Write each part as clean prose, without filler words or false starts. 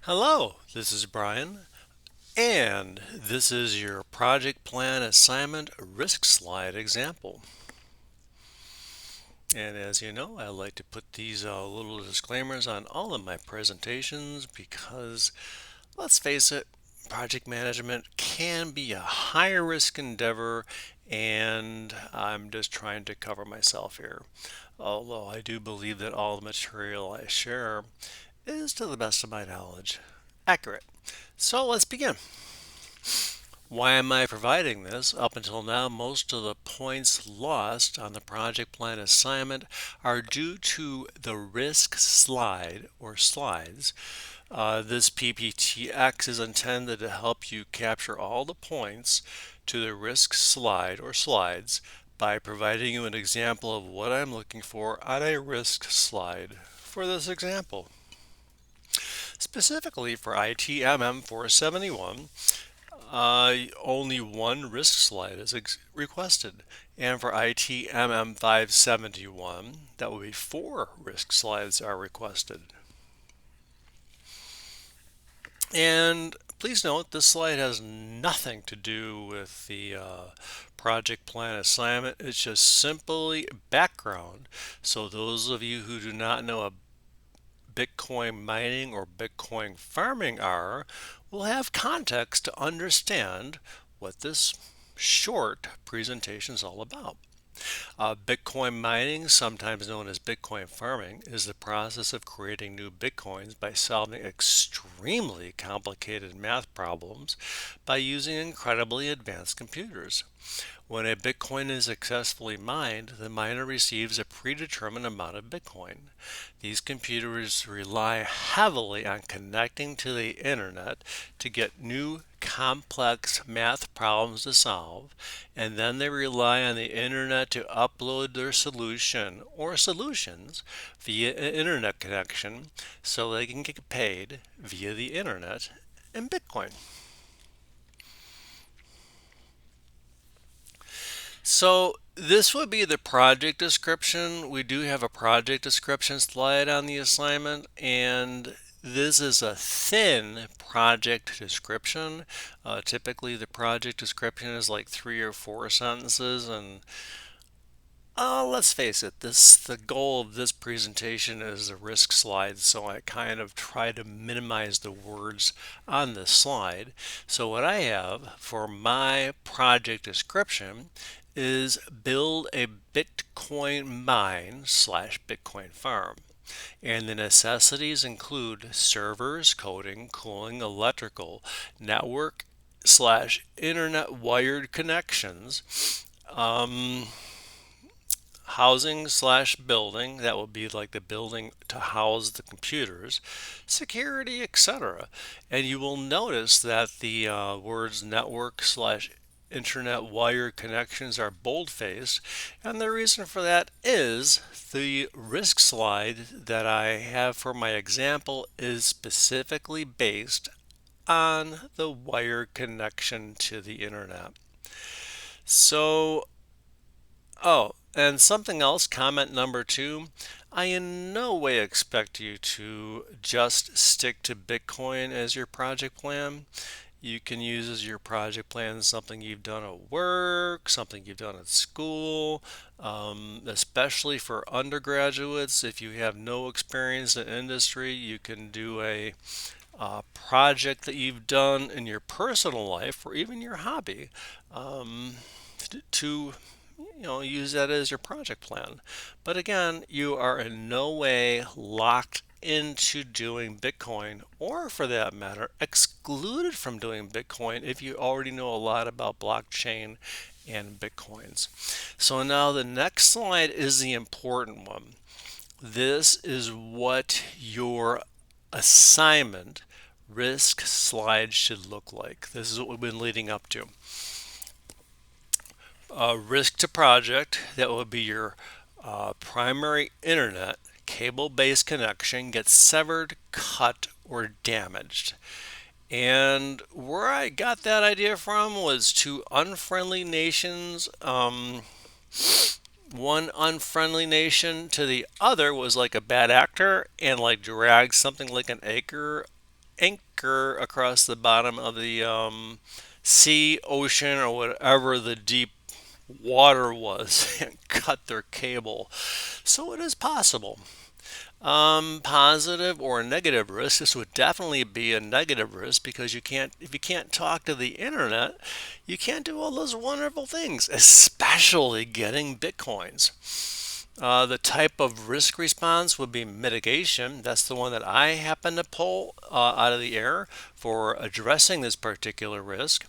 Hello, this is Brian, and this is your project plan assignment risk slide example. And as you know, I like to put these little disclaimers on all of my presentations because, let's face it, project management can be a high risk endeavor, and I'm just trying to cover myself here. Although I do believe that all the material I share is, to the best of my knowledge, accurate. So let's begin. Why am I providing this? Up until now, most of the points lost on the project plan assignment are due to the risk slide or slides. This PPTX is intended to help you capture all the points to the risk slide or slides by providing you an example of what I'm looking for on a risk slide for this example. Specifically for ITMM 471, only one risk slide is requested. And for ITMM 571, that will be four risk slides are requested. And please note this slide has nothing to do with the project plan assignment. It's just simply background. So those of you who do not know what Bitcoin mining or Bitcoin farming are will have context to understand what this short presentation is all about. Bitcoin mining, sometimes known as Bitcoin farming, is the process of creating new Bitcoins by solving extremely complicated math problems by using incredibly advanced computers. When a Bitcoin is successfully mined, the miner receives a predetermined amount of Bitcoin. These computers rely heavily on connecting to the internet to get new complex math problems to solve, and then they rely on the internet to upload their solution or solutions via an internet connection so they can get paid via the internet in Bitcoin. So this would be the project description. We do have a project description slide on the assignment, and this is a thin project description. Typically, the project description is like 3 or 4 sentences, and let's face it, the goal of this presentation is a risk slide, so I kind of try to minimize the words on this slide. So what I have for my project description is build a Bitcoin mine slash Bitcoin farm. And the necessities include servers, coding, cooling, electrical, network slash internet wired connections, housing slash building, that will be like the building to house the computers, security, etc. And you will notice that the words network slash internet wire connections are bold-faced, and the reason for that is the risk slide that I have for my example is specifically based on the wire connection to the internet. So and something else, comment number 2. I in no way expect you to just stick to Bitcoin as your project plan. You can use as your project plan something you've done at work, something you've done at school, especially for undergraduates. If you have no experience in industry, you can do a project that you've done in your personal life or even your hobby um, to use that as your project plan. But again, you are in no way locked into doing Bitcoin, or for that matter, excluded from doing Bitcoin if you already know a lot about blockchain and Bitcoins. So now the next slide is the important one. This is what your assignment risk slide should look like. This is what we've been leading up to. Risk to project, that will be your primary internet cable-based connection gets severed, cut, or damaged. And where I got that idea from was two unfriendly nations. One unfriendly nation to the other was like a bad actor and like dragged something like an acre anchor across the bottom of the sea, ocean, or whatever the deep water was and cut their cable. So it is possible. Positive or negative risk. This would definitely be a negative risk because if you can't talk to the internet, you can't do all those wonderful things, especially getting Bitcoins. The type of risk response would be mitigation. That's the one that I happen to pull out of the air for addressing this particular risk.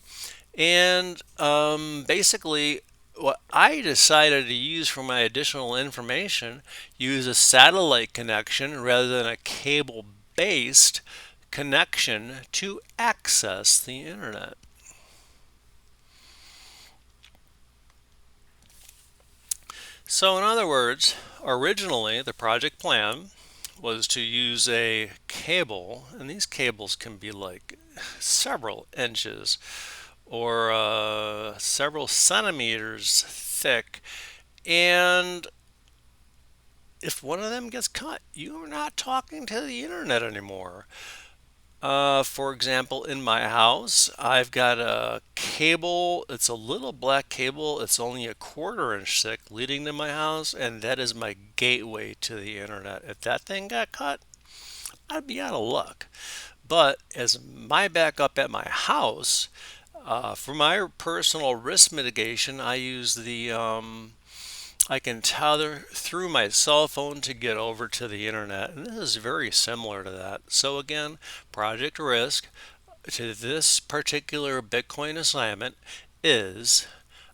And basically, what I decided to use for my additional information, use a satellite connection rather than a cable-based connection to access the internet. So in other words, originally the project plan was to use a cable, and these cables can be like several inches or several centimeters thick, and if one of them gets cut, you're not talking to the internet anymore. For example, in my house, I've got a cable. It's a little black cable. It's only a quarter-inch thick leading to my house, and that is my gateway to the internet. If that thing got cut, I'd be out of luck. But as my backup at my house, for my personal risk mitigation, I use I can tether through my cell phone to get over to the internet, and this is very similar to that. So again, project risk to this particular Bitcoin assignment is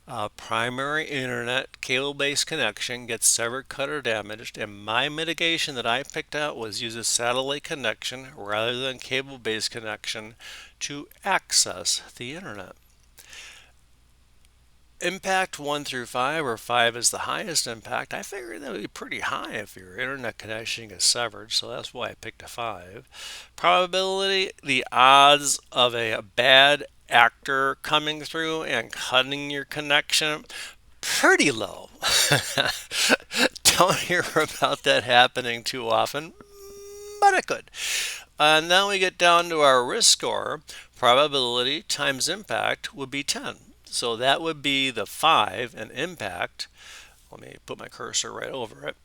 a primary internet cable-based connection gets severed, cut, or damaged, and my mitigation that I picked out was use a satellite connection rather than cable-based connection to access the internet. Impact 1 through 5, or 5 is the highest impact. I figured that would be pretty high if your internet connection is severed, so that's why I picked a 5. Probability, the odds of a bad actor coming through and cutting your connection, pretty low. Don't hear about that happening too often, but it could. And then we get down to our risk score. Probability times impact would be 10. So that would be the 5 and impact. Let me put my cursor right over it.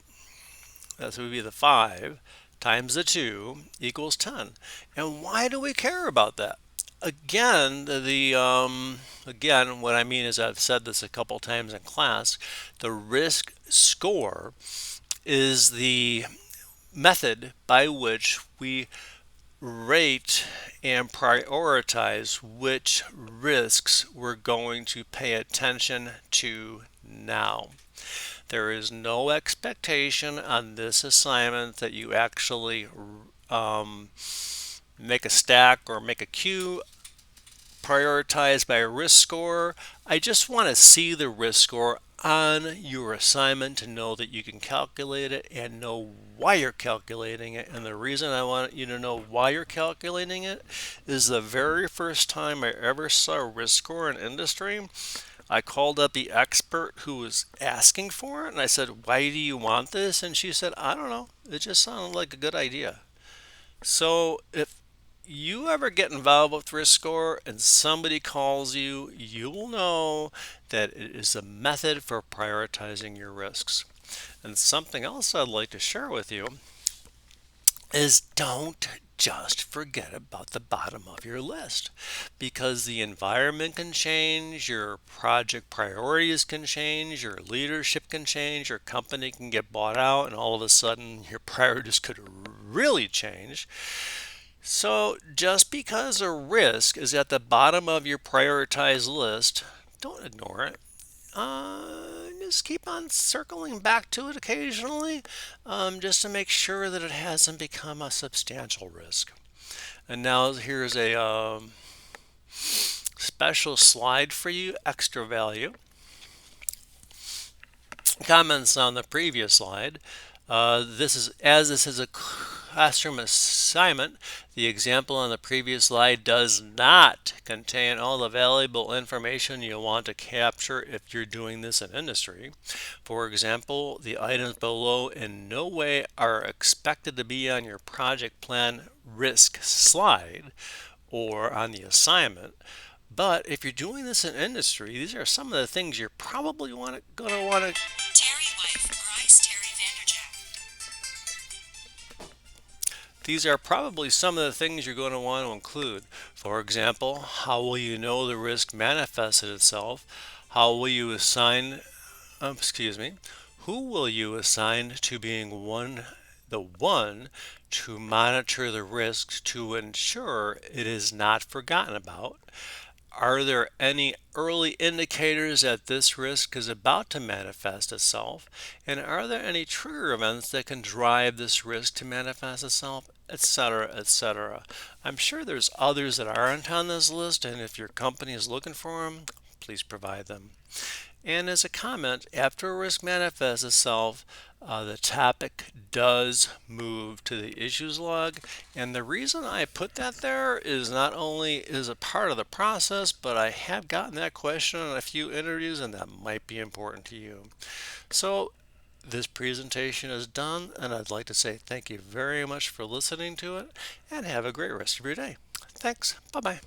That would be the 5 times the 2 equals 10. And why do we care about that? Again, again, what I mean is I've said this a couple times in class. The risk score is the method by which we rate and prioritize which risks we're going to pay attention to now. There is no expectation on this assignment that you actually make a stack or make a queue prioritized by a risk score. I just want to see the risk score on your assignment to know that you can calculate it and know why you're calculating it. And the reason I want you to know why you're calculating it is the very first time I ever saw a risk score in industry, I called up the expert who was asking for it and I said, "Why do you want this?" And she said, "I don't know. It just sounded like a good idea." So if you ever get involved with risk score and somebody calls you, you will know that it is a method for prioritizing your risks. And something else I'd like to share with you is don't just forget about the bottom of your list, because the environment can change, your project priorities can change, your leadership can change, your company can get bought out, and all of a sudden your priorities could really change. So just because a risk is at the bottom of your prioritized list, don't ignore it. Just keep on circling back to it occasionally, just to make sure that it hasn't become a substantial risk. And now here's a special slide for you, extra value. Comments on the previous slide. This is classroom assignment, the example on the previous slide does not contain all the valuable information you'll want to capture if you're doing this in industry. For example, the items below in no way are expected to be on your project plan risk slide or on the assignment. But if you're doing this in industry, these are some of the things you're probably going to want to. Terry wife, Bryce Terry Vanderjack. These are probably some of the things you're going to want to include. For example, how will you know the risk manifested itself? How will you assign, excuse me, who will you assign to being the one to monitor the risks to ensure it is not forgotten about? Are there any early indicators that this risk is about to manifest itself? And are there any trigger events that can drive this risk to manifest itself, etc., etc.? I'm sure there's others that aren't on this list, and if your company is looking for them, please provide them. And as a comment, after a risk manifests itself, the topic does move to the issues log. And the reason I put that there is not only is a part of the process, but I have gotten that question on a few interviews, and that might be important to you. So this presentation is done, and I'd like to say thank you very much for listening to it, and have a great rest of your day. Thanks. Bye-bye.